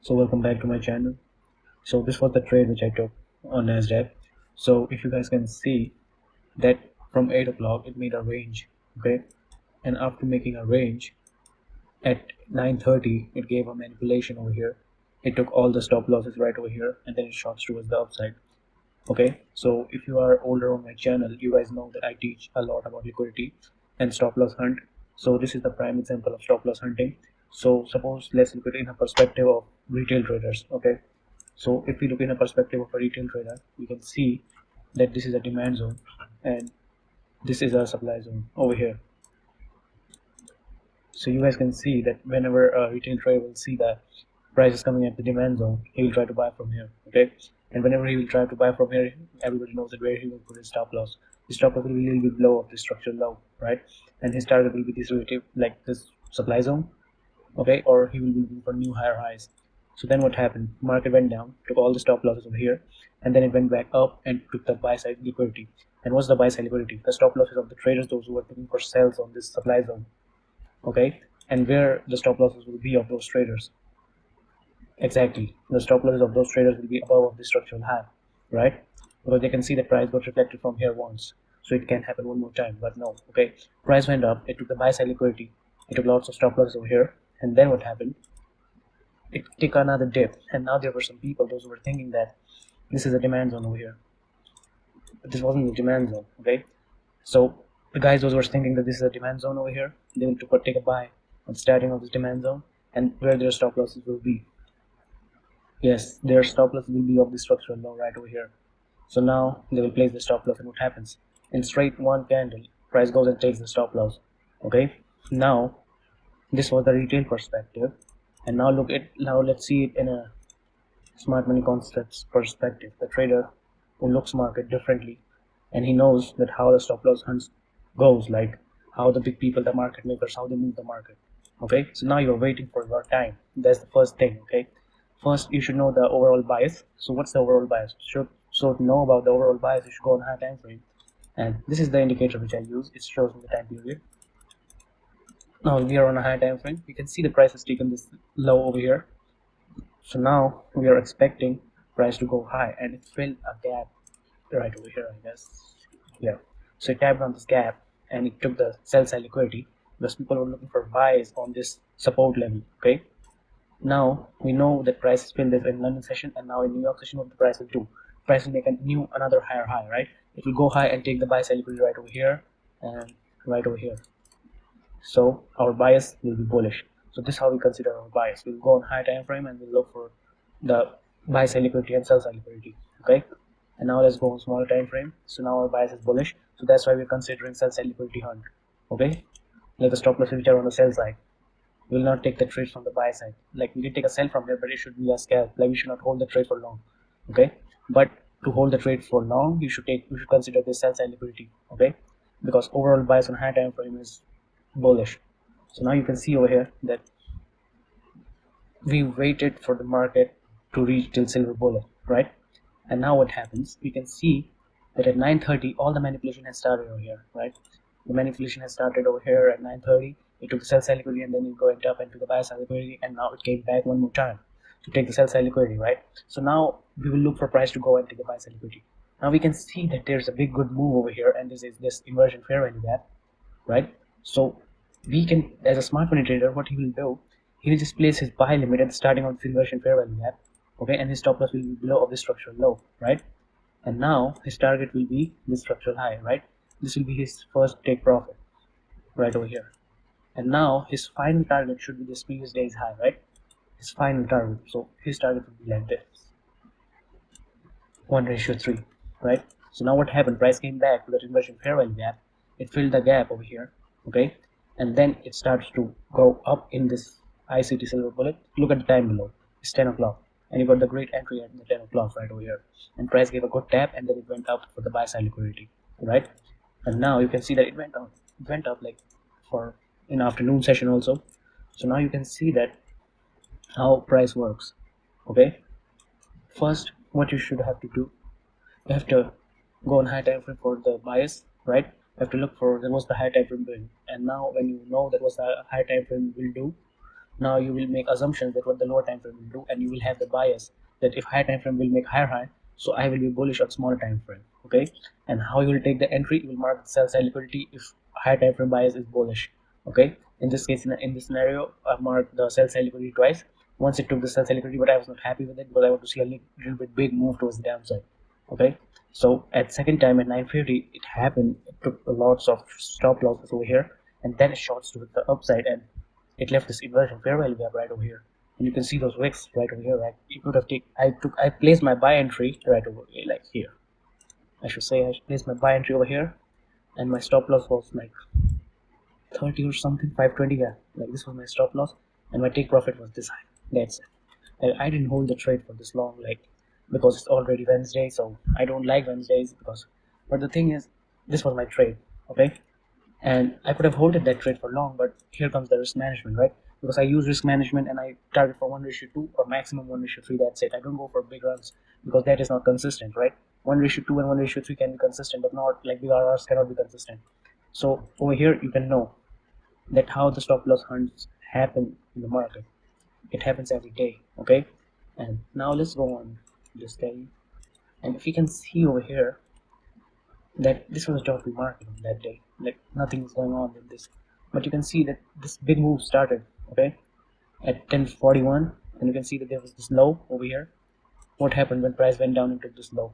So welcome back to my channel. So this was the trade which I took on Nasdaq. So if you guys can see that from 8 o'clock it made a range, okay, and after making a range at 9:30 it gave a manipulation over here. It took all the stop losses right over here and then it shot towards the upside. Okay, so if you are older on my channel, you guys know that I teach a lot about liquidity and stop loss hunt. So this is the prime example of stop loss hunting. So suppose let's look at it in a perspective of retail traders. Okay, so if we look in a perspective of a retail trader, we can see that this is a demand zone and this is a supply zone over here. So you guys can see that whenever a retail trader will see that price is coming at the demand zone, he will try to buy from here. Okay, and whenever he will try to buy from here, everybody knows that where he will put his stop loss. His stop loss will be a little bit below of the structural low, right? And his target will be this relative, like this supply zone, okay, or he will be looking for new higher highs. So then what happened? Market went down, took all the stop losses over here, and then it went back up and took the buy side liquidity. And what's the buy side liquidity? The stop losses of the traders, those who are looking for sells on this supply zone, okay, and where the stop losses will be of those traders. Exactly, the stop losses of those traders will be above of the structural high, right? Because they can see the price got reflected from here once, so it can happen one more time. But no, okay, price went up, it took the buy side liquidity, it took lots of stop losses over here, and then what happened? It took another dip, and now there were some people, those who were thinking that this is a demand zone over here, but this wasn't the demand zone. Okay, so the guys those were thinking that this is a demand zone over here, they will take a buy at the starting of this demand zone, and where their stop losses will be. Yes, their stop loss will be of the structural low right over here. So now they will place the stop loss, and what happens? In straight one candle, price goes and takes the stop loss. Okay, now this was the retail perspective, and now let's see it in a smart money concepts perspective. The trader who looks market differently, and he knows that how the stop loss hunts goes, like how the big people, the market makers, how they move the market. Okay, so now you're waiting for your time. That's the first thing. Okay, first you should know the overall bias. So what's the overall bias? So to know about the overall bias, you should go on high time frame, and this is the indicator which I use. It shows me the time period. Now we are on a high time frame. You can see the price has taken this low over here. So now we are expecting price to go high, and it filled a gap right over here, I guess. Yeah. So it tapped on this gap and it took the sell side liquidity because people were looking for buys on this support level. Okay. Now we know that price has filled this in London session, and now in New York session, what the price will do? Price will make another higher high, right? It will go high and take the buy side liquidity right over here and right over here. So our bias will be bullish. So this is how we consider our bias. We'll go on high time frame and we'll look for the buy side liquidity and sell side liquidity. Okay. And now let's go on smaller time frame. So now our bias is bullish. So that's why we're considering sell side liquidity hunt. Okay. Like the stop loss which are on the sell side. We will not take the trade from the buy side. Like we can take a sell from there, but it should be a scalp. Like we should not hold the trade for long. Okay. But to hold the trade for long, you should consider this sell side liquidity. Okay. Because overall bias on high time frame is bullish. So now you can see over here that we waited for the market to reach till silver bullet, right? And now what happens? We can see that at 9:30 all the manipulation has started over here, right? The manipulation has started over here at 9:30. It took the sell side liquidity and then it went up and to the buy side liquidity, and now it came back one more time to take the sell side liquidity, right? So now we will look for price to go and take the buy side liquidity. Now we can see that there's a big good move over here, and this is this inversion fair value gap, right? So we can, as a smart money trader, what he will do, he will just place his buy limit at the starting of the inversion fair value gap, okay, and his stop loss will be below of the structural low, right? And now his target will be this structural high, right? This will be his first take profit right over here. And now his final target should be this previous day's high, right? His final target. So his target would be like this, 1:3, right? So now what happened? Price came back to that inversion fair value gap. It filled the gap over here, okay, and then it starts to go up in this ICT silver bullet. Look at the time below. It's 10 o'clock, and you got the great entry at the 10 o'clock right over here. And price gave a good tap, and then it went up for the buy side liquidity, right? And now you can see that it went up. It went up like for in afternoon session also. So now you can see that how price works. Okay. First, what you should have to do, you have to go on high time frame for the bias, right? You have to look for that was the high time frame doing, and now when you know that was the high time frame will do, Now you will make assumptions that what the lower time frame will do, and you will have the bias that if higher time frame will make higher high, so I will be bullish on smaller time frame. Okay, and how you will take the entry, you will mark the sell side liquidity if higher time frame bias is bullish. Okay, in this case, in this scenario, I marked the sell side liquidity twice. Once it took the sell side liquidity, but I was not happy with it because I want to see a little bit big move towards the downside. Okay, so at second time at 950 it happened. It took lots of stop losses over here, and then it shorts to the upside, and it left this inversion fair value gap right over here, and you can see those wicks right over here. Right, you could have I placed my buy entry right over here, like here. I should say I placed my buy entry over here, and my stop loss was like 30 or something, 520. Yeah, like this was my stop loss, and my take profit was this high. That's it. I didn't hold the trade for this long, like, because it's already Wednesday, so I don't like Wednesdays because. But the thing is, this was my trade, okay, and I could have holded that trade for long, but here comes the risk management, right? Because I use risk management and I target for 1:2 or maximum 1:3. That's it. I don't go for big runs because that is not consistent, right? 1:2 and 1:3 can be consistent, but not like big RRs cannot be consistent. So over here, you can know that how the stop loss hunts happen in the market. It happens every day, okay? And now let's go on this day, and if you can see over here that this was a choppy market on that day, like nothing is going on with this, but you can see that this big move started, okay, at 10:41, and you can see that there was this low over here. What happened when price went down into this low?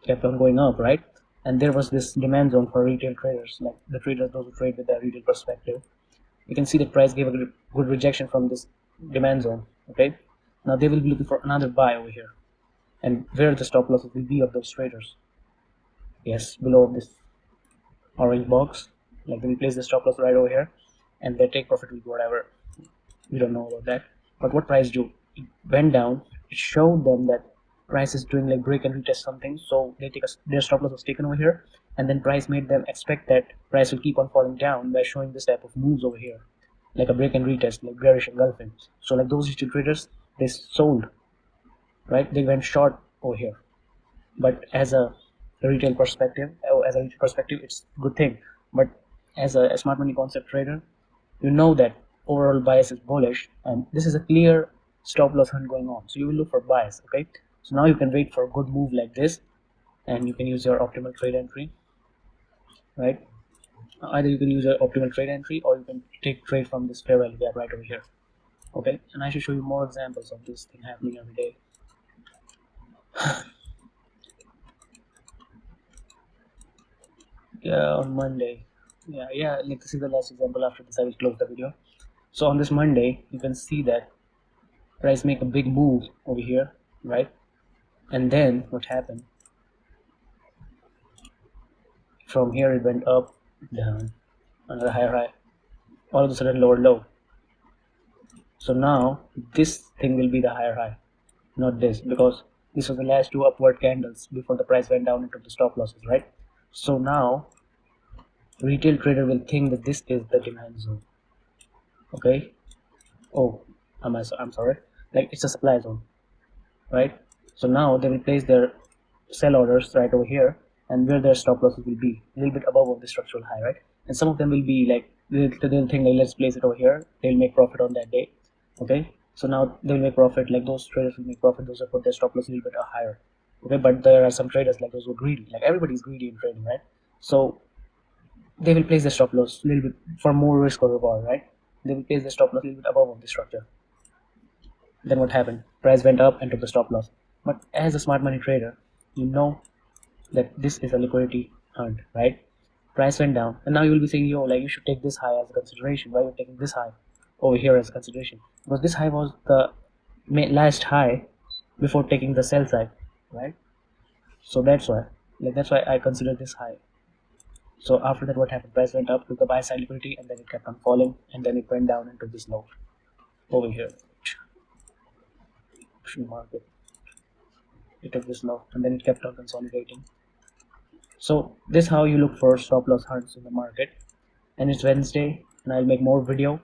Kept on going up, right? And there was this demand zone for retail traders, like the traders, those who trade with their retail perspective. You can see the price gave a good rejection from this demand zone, okay? Now they will be looking for another buy over here, and where the stop losses will be of those traders. Yes, below this orange box, like they will place the stop loss right over here, and their take profit will be whatever. We don't know about that. But what price do? It went down. It showed them that price is doing like break and retest something, so their stop loss was taken over here, and then price made them expect that price will keep on falling down by showing this type of moves over here, like a break and retest, like bearish engulfing. So like those retail traders, they sold, right? They went short over here. But as a retail perspective, it's a good thing. But as a smart money concept trader, you know that overall bias is bullish, and this is a clear stop loss hunt going on, so you will look for bias. Okay, so now you can wait for a good move like this, and you can use your optimal trade entry, right? Either you can use your optimal trade entry, or you can take trade from this fair value gap right over here. Okay, and I should show you more examples of this thing happening every day. Yeah, on Monday. Yeah, like this is the last example. After this I will close the video. So on this Monday, you can see that price make a big move over here, right? And then what happened? From here it went up, down, another higher high, all of a sudden lower low. So now this thing will be the higher high, not this, because this was the last two upward candles before the price went down into the stop losses, right? So now retail trader will think that this is the demand zone. Okay. Oh, I'm sorry. Like it's a supply zone, right? So now they will place their sell orders right over here, and where their stop losses will be a little bit above of the structural high, right? And some of them will be like they'll think like let's place it over here. They'll make profit on that day. Okay. So now they'll make profit. Like those traders will make profit. Those who put their stop loss a little bit higher. Okay, but there are some traders like those who are greedy. Like everybody's greedy in trading, right? So they will place the stop loss a little bit for more risk or reward, right? They will place the stop loss a little bit above of the structure. Then what happened? Price went up and took the stop loss. But as a smart money trader, you know that this is a liquidity hunt, right? Price went down, and now you will be saying, yo, like you should take this high as a consideration. Why are you taking this high over here as a consideration? Because this high was the last high before taking the sell side, right? So that's why I consider this high. So after that, what happened? Price went up to the buy side liquidity, and then it kept on falling, and then it went down into this low over here. Market. It took this low, and then it kept on consolidating. So this is how you look for stop loss hunts in the market. And it's Wednesday, and I'll make more video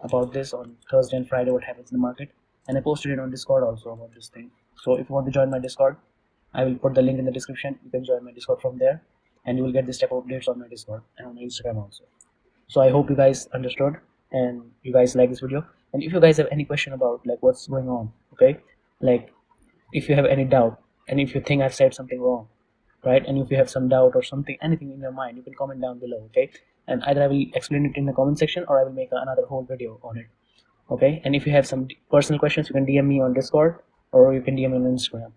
about this on Thursday and Friday, what happens in the market. And I posted it on Discord also about this thing. So if you want to join my Discord, I will put the link in the description. You can join my Discord from there, and you will get this type of updates on my Discord and on my Instagram also. So I hope you guys understood, and you guys like this video. And if you guys have any question about like what's going on, okay, like if you have any doubt, and if you think I've said something wrong, right, and if you have some doubt or something, anything in your mind, you can comment down below, okay, and either I will explain it in the comment section or I will make another whole video on it, okay. And if you have some personal questions, you can DM me on Discord or you can DM me on Instagram.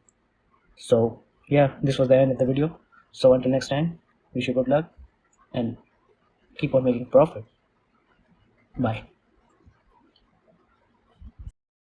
So yeah, this was the end of the video. So until next time, wish you good luck and keep on making profit. Bye.